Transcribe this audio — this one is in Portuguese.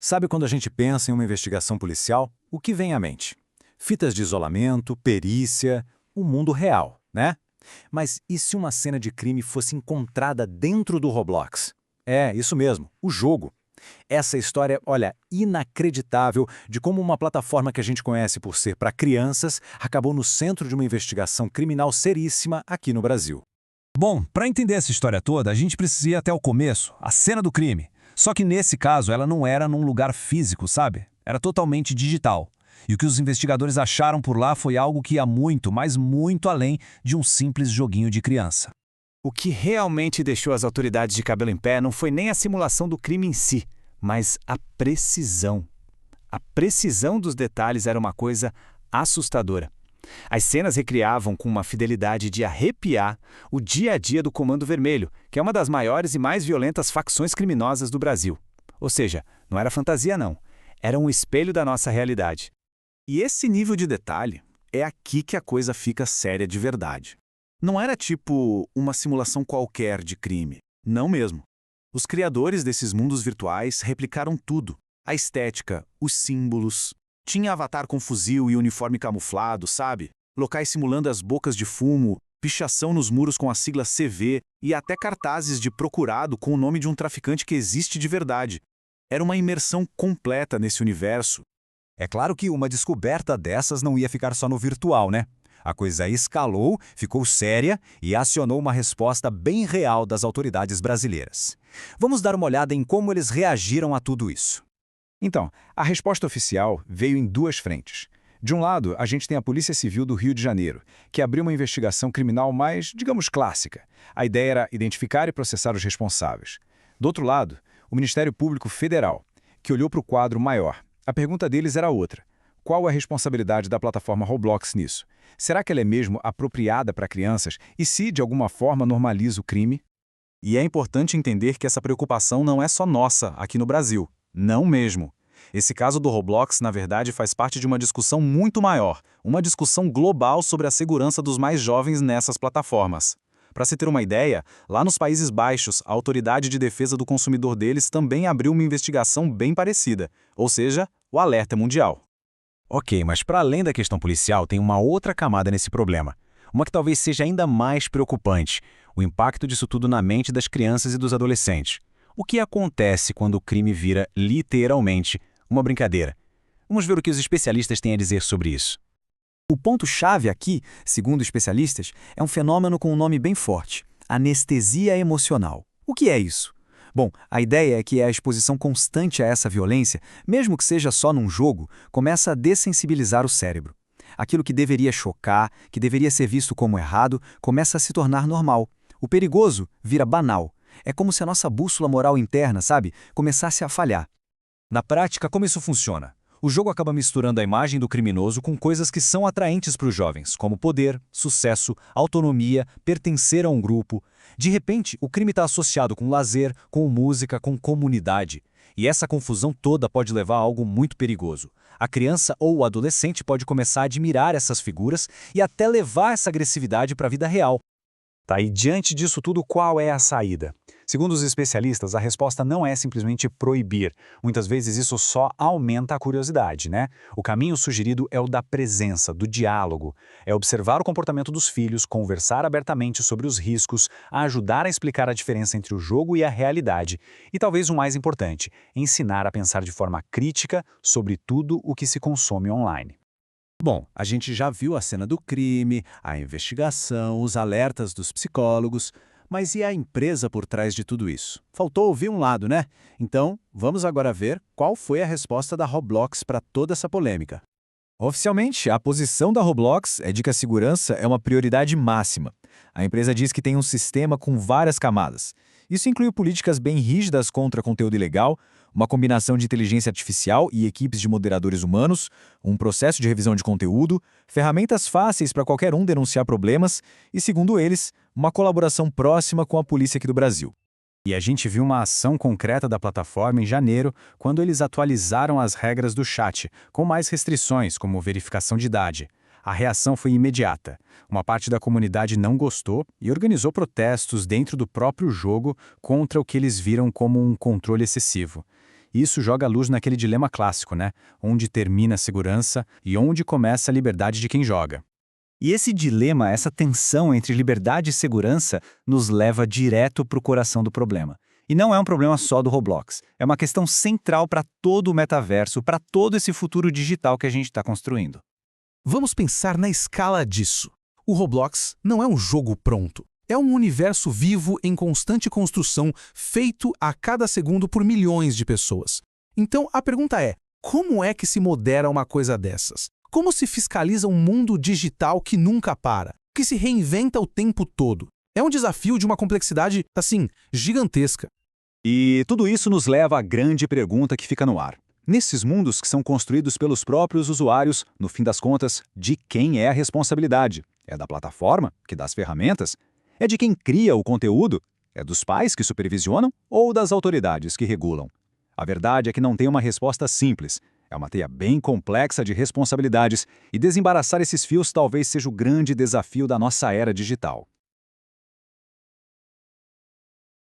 Sabe quando a gente pensa em uma investigação policial, o que vem à mente? Fitas de isolamento, perícia, o mundo real, né? Mas e se uma cena de crime fosse encontrada dentro do Roblox? É, isso mesmo, o jogo. Essa história, olha, inacreditável de como uma plataforma que a gente conhece por ser para crianças acabou no centro de uma investigação criminal seríssima aqui no Brasil. Bom, para entender essa história toda, a gente precisa ir até o começo, a cena do crime. Só que nesse caso, ela não era num lugar físico, sabe? Era totalmente digital. E o que os investigadores acharam por lá foi algo que ia muito, mas muito além de um simples joguinho de criança. O que realmente deixou as autoridades de cabelo em pé não foi nem a simulação do crime em si, mas a precisão. A precisão dos detalhes era uma coisa assustadora. As cenas recriavam com uma fidelidade de arrepiar o dia a dia do Comando Vermelho, que é uma das maiores e mais violentas facções criminosas do Brasil. Ou seja, não era fantasia não, era um espelho da nossa realidade. E esse nível de detalhe é aqui que a coisa fica séria de verdade. Não era tipo uma simulação qualquer de crime. Não mesmo. Os criadores desses mundos virtuais replicaram tudo. A estética, os símbolos. Tinha avatar com fuzil e uniforme camuflado, sabe? Locais simulando as bocas de fumo, pichação nos muros com a sigla CV e até cartazes de procurado com o nome de um traficante que existe de verdade. Era uma imersão completa nesse universo. É claro que uma descoberta dessas não ia ficar só no virtual, né? A coisa escalou, ficou séria e acionou uma resposta bem real das autoridades brasileiras. Vamos dar uma olhada em como eles reagiram a tudo isso. Então, a resposta oficial veio em duas frentes. De um lado, a gente tem a Polícia Civil do Rio de Janeiro, que abriu uma investigação criminal mais, digamos, clássica. A ideia era identificar e processar os responsáveis. Do outro lado, o Ministério Público Federal, que olhou para o quadro maior. A pergunta deles era outra. Qual a responsabilidade da plataforma Roblox nisso? Será que ela é mesmo apropriada para crianças e se, de alguma forma, normaliza o crime? E é importante entender que essa preocupação não é só nossa aqui no Brasil. Não mesmo. Esse caso do Roblox, na verdade, faz parte de uma discussão muito maior, uma discussão global sobre a segurança dos mais jovens nessas plataformas. Para se ter uma ideia, lá nos Países Baixos, a Autoridade de Defesa do Consumidor deles também abriu uma investigação bem parecida, ou seja, o alerta mundial. Ok, mas para além da questão policial, tem uma outra camada nesse problema. Uma que talvez seja ainda mais preocupante: o impacto disso tudo na mente das crianças e dos adolescentes. O que acontece quando o crime vira, literalmente, uma brincadeira? Vamos ver o que os especialistas têm a dizer sobre isso. O ponto-chave aqui, segundo especialistas, é um fenômeno com um nome bem forte: anestesia emocional. O que é isso? Bom, a ideia é que a exposição constante a essa violência, mesmo que seja só num jogo, começa a dessensibilizar o cérebro. Aquilo que deveria chocar, que deveria ser visto como errado, começa a se tornar normal. O perigoso vira banal. É como se a nossa bússola moral interna, sabe, começasse a falhar. Na prática, como isso funciona? O jogo acaba misturando a imagem do criminoso com coisas que são atraentes para os jovens, como poder, sucesso, autonomia, pertencer a um grupo. De repente, o crime está associado com lazer, com música, com comunidade. E essa confusão toda pode levar a algo muito perigoso. A criança ou o adolescente pode começar a admirar essas figuras e até levar essa agressividade para a vida real. Tá, e diante disso tudo, qual é a saída? Segundo os especialistas, a resposta não é simplesmente proibir. Muitas vezes isso só aumenta a curiosidade, né? O caminho sugerido é o da presença, do diálogo. É observar o comportamento dos filhos, conversar abertamente sobre os riscos, ajudar a explicar a diferença entre o jogo e a realidade. E talvez o mais importante, ensinar a pensar de forma crítica sobre tudo o que se consome online. Bom, a gente já viu a cena do crime, a investigação, os alertas dos psicólogos, mas e a empresa por trás de tudo isso? Faltou ouvir um lado, né? Então, vamos agora ver qual foi a resposta da Roblox para toda essa polêmica. Oficialmente, a posição da Roblox é de que a segurança é uma prioridade máxima. A empresa diz que tem um sistema com várias camadas. Isso inclui políticas bem rígidas contra conteúdo ilegal, uma combinação de inteligência artificial e equipes de moderadores humanos, um processo de revisão de conteúdo, ferramentas fáceis para qualquer um denunciar problemas e, segundo eles, uma colaboração próxima com a polícia aqui do Brasil. E a gente viu uma ação concreta da plataforma em janeiro, quando eles atualizaram as regras do chat, com mais restrições, como verificação de idade. A reação foi imediata. Uma parte da comunidade não gostou e organizou protestos dentro do próprio jogo contra o que eles viram como um controle excessivo. Isso joga a luz naquele dilema clássico, né? Onde termina a segurança e onde começa a liberdade de quem joga. E esse dilema, essa tensão entre liberdade e segurança, nos leva direto para o coração do problema. E não é um problema só do Roblox, é uma questão central para todo o metaverso, para todo esse futuro digital que a gente está construindo. Vamos pensar na escala disso. O Roblox não é um jogo pronto. É um universo vivo em constante construção, feito a cada segundo por milhões de pessoas. Então, a pergunta é, como é que se modera uma coisa dessas? Como se fiscaliza um mundo digital que nunca para, que se reinventa o tempo todo? É um desafio de uma complexidade, assim, gigantesca. E tudo isso nos leva à grande pergunta que fica no ar. Nesses mundos que são construídos pelos próprios usuários, no fim das contas, de quem é a responsabilidade? É da plataforma, que dá as ferramentas? É de quem cria o conteúdo? É dos pais que supervisionam ou das autoridades que regulam? A verdade é que não tem uma resposta simples. É uma teia bem complexa de responsabilidades e desembaraçar esses fios talvez seja o grande desafio da nossa era digital.